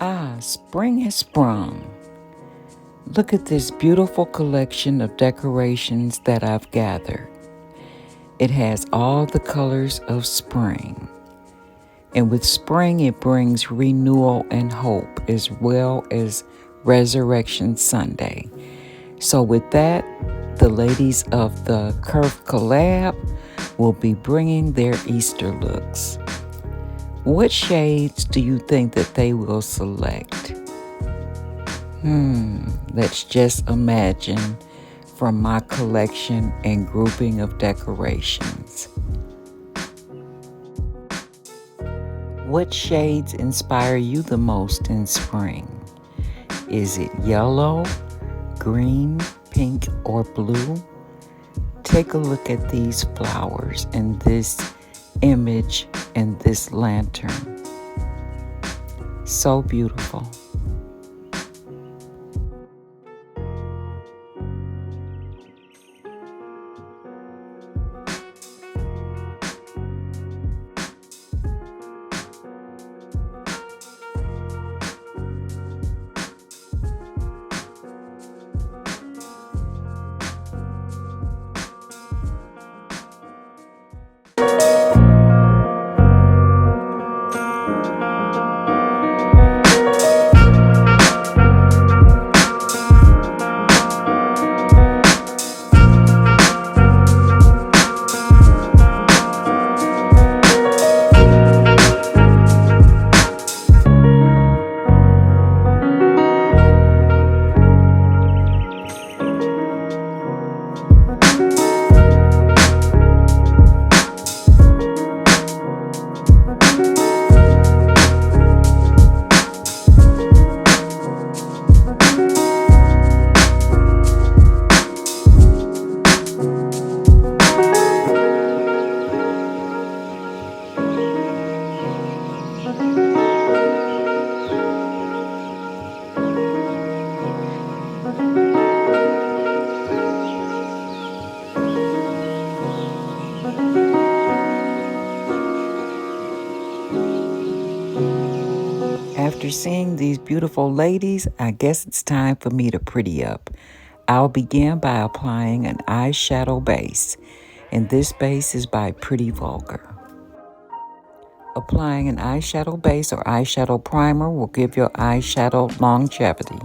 Ah, spring has sprung. Look at this beautiful collection of decorations that I've gathered. It has all the colors of spring. And with spring, it brings renewal and hope as well as Resurrection Sunday. So with that, the ladies of the Curve Collab will be bringing their Easter looks. What shades do you think that they will select? Let's just imagine from my collection and grouping of decorations. What shades inspire you the most in spring? Is it yellow, green, pink, or blue? Take a look at these flowers and this image and this lantern. So beautiful. After seeing these beautiful ladies, I guess it's time for me to pretty up. I'll begin by applying an eyeshadow base, and this base is by Pretty Vulgar. Applying an eyeshadow base or eyeshadow primer will give your eyeshadow longevity.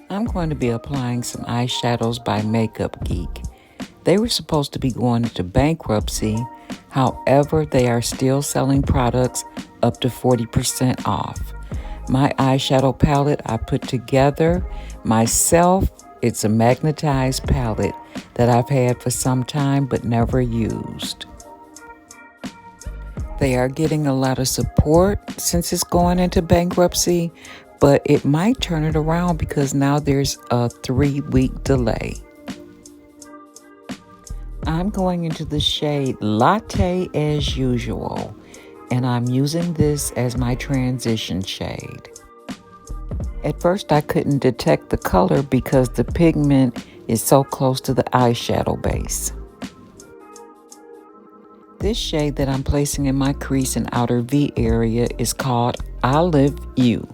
I'm going to be applying some eyeshadows by Makeup Geek. They were supposed to be going into bankruptcy. However, they are still selling products up to 40% off. My eyeshadow palette I put together myself. It's a magnetized palette that I've had for some time but never used. They are getting a lot of support since it's going into bankruptcy, but it might turn it around because now there's a 3-week delay. I'm going into the shade Latte as usual, and I'm using this as my transition shade. At first I couldn't detect the color because the pigment is so close to the eyeshadow base. This shade that I'm placing in my crease and outer V area is called Olive U.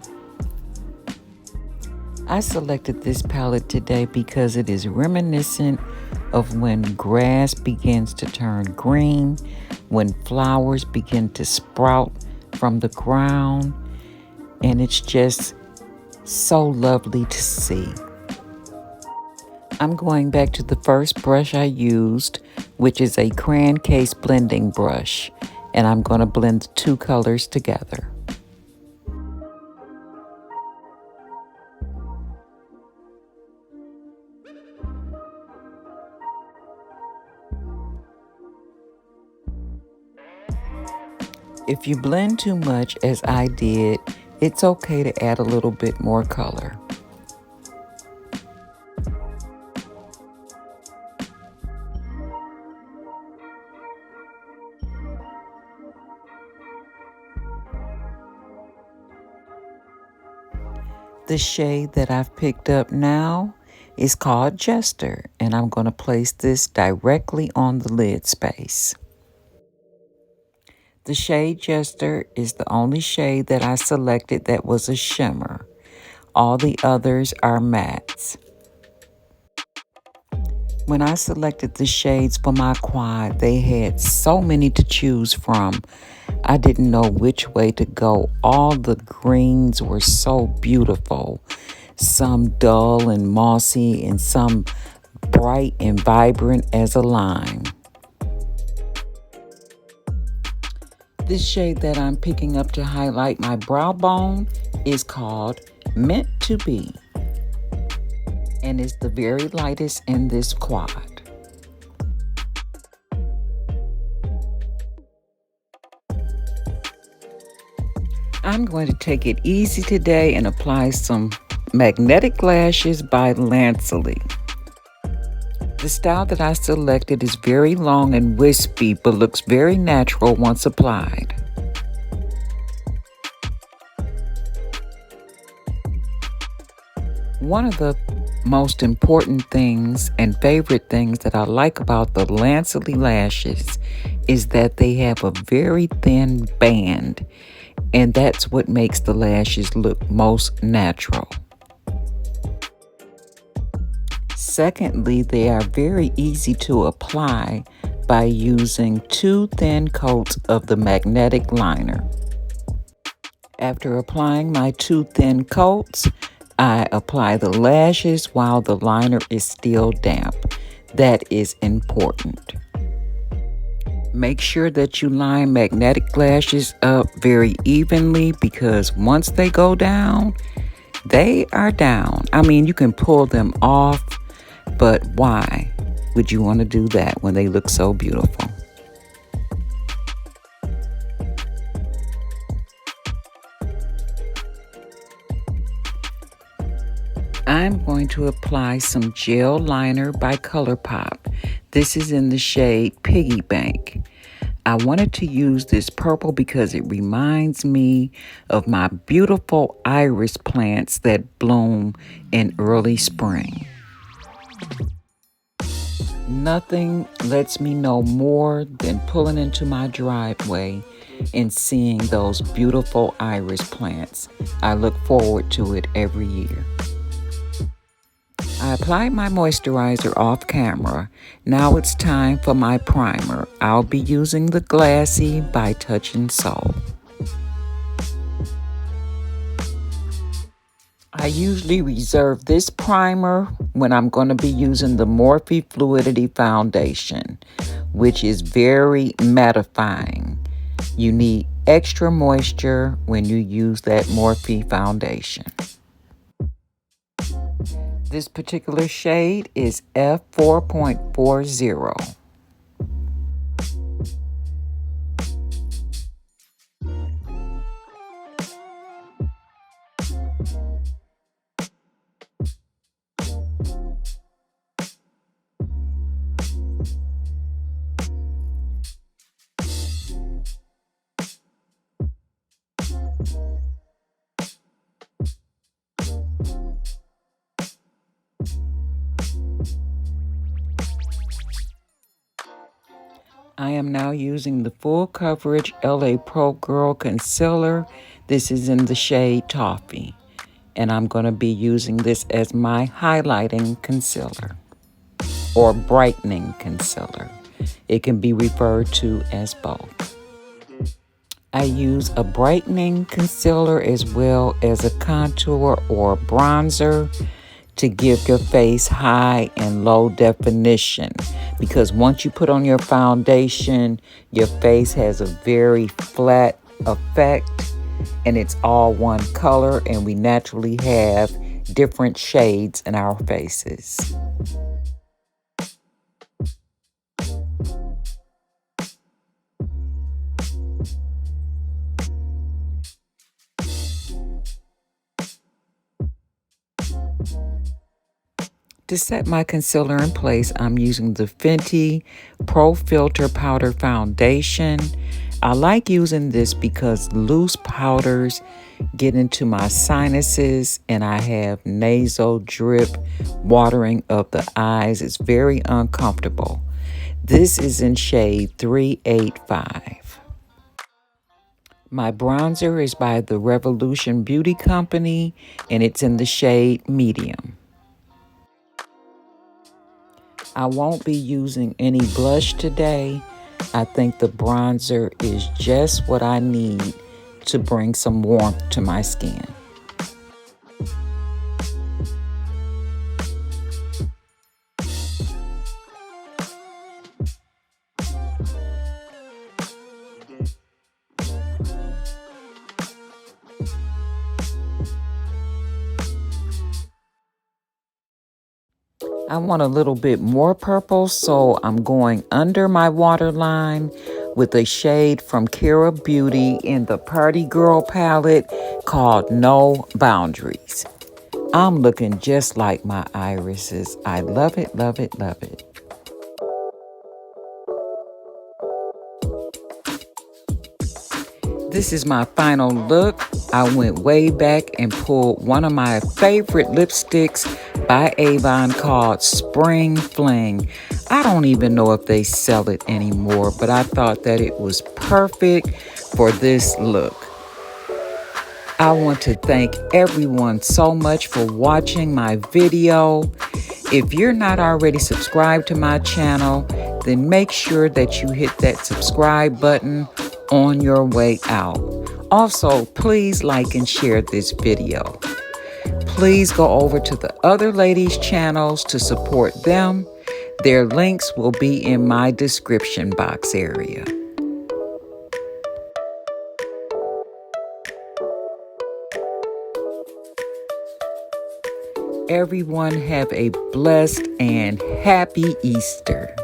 I selected this palette today because it is reminiscent of when grass begins to turn green, when flowers begin to sprout from the ground, and it's just so lovely to see. I'm going back to the first brush I used, which is a crayon case blending brush, and I'm going to blend the two colors together. If you blend too much, as I did, it's okay to add a little bit more color. The shade that I've picked up now is called Jester, and I'm going to place this directly on the lid space. The shade Jester is the only shade that I selected that was a shimmer. All the others are mattes. When I selected the shades for my quad, they had so many to choose from. I didn't know which way to go. All the greens were so beautiful. Some dull and mossy and some bright and vibrant as a lime. This shade that I'm picking up to highlight my brow bone is called Meant to Be, and is the very lightest in this quad. I'm going to take it easy today and apply some magnetic lashes by Lanceley. The style that I selected is very long and wispy, but looks very natural once applied. One of the most important things and favorite things that I like about the Lanceley lashes is that they have a very thin band, and that's what makes the lashes look most natural. Secondly, they are very easy to apply by using 2 thin coats of the magnetic liner. After applying my 2 thin coats, I apply the lashes while the liner is still damp. That is important. Make sure that you line magnetic lashes up very evenly, because once they go down, they are down. I mean, you can pull them off, but why would you want to do that when they look so beautiful? I'm going to apply some gel liner by ColourPop. This is in the shade Piggy Bank. I wanted to use this purple because it reminds me of my beautiful iris plants that bloom in early spring. Nothing lets me know more than pulling into my driveway and seeing those beautiful iris plants. I look forward to it every year. I applied my moisturizer off camera. Now it's time for my primer. I'll be using the Glassy by Touch and Soul. I usually reserve this primer when I'm going to be using the Morphe Fluidity Foundation, which is very mattifying. You need extra moisture when you use that Morphe foundation. This particular shade is F4.40. I am now using the Full Coverage LA Pro Girl Concealer. This is in the shade Toffee, and I'm going to be using this as my highlighting concealer or brightening concealer. It can be referred to as both. I use a brightening concealer as well as a contour or bronzer to give your face high and low definition, because once you put on your foundation, your face has a very flat effect and it's all one color, and we naturally have different shades in our faces. To set my concealer in place, I'm using the Fenty Pro Filter Powder Foundation. I like using this because loose powders get into my sinuses and I have nasal drip, watering of the eyes. It's very uncomfortable. This is in shade 385. My bronzer is by the Revolution Beauty Company, and it's in the shade medium. I won't be using any blush today. I think the bronzer is just what I need to bring some warmth to my skin. I want a little bit more purple, so I'm going under my waterline with a shade from Kara Beauty in the Party Girl palette called No Boundaries. I'm looking just like my irises. I love it, love it, love it. This is my final look. I went way back and pulled one of my favorite lipsticks by Avon called Spring Fling. I don't even know if they sell it anymore, but I thought that it was perfect for this look. I want to thank everyone so much for watching my video. If you're not already subscribed to my channel, then make sure that you hit that subscribe button on your way out. Also, please like and share this video. Please go over to the other ladies' channels to support them. Their links will be in my description box area. Everyone have a blessed and happy Easter.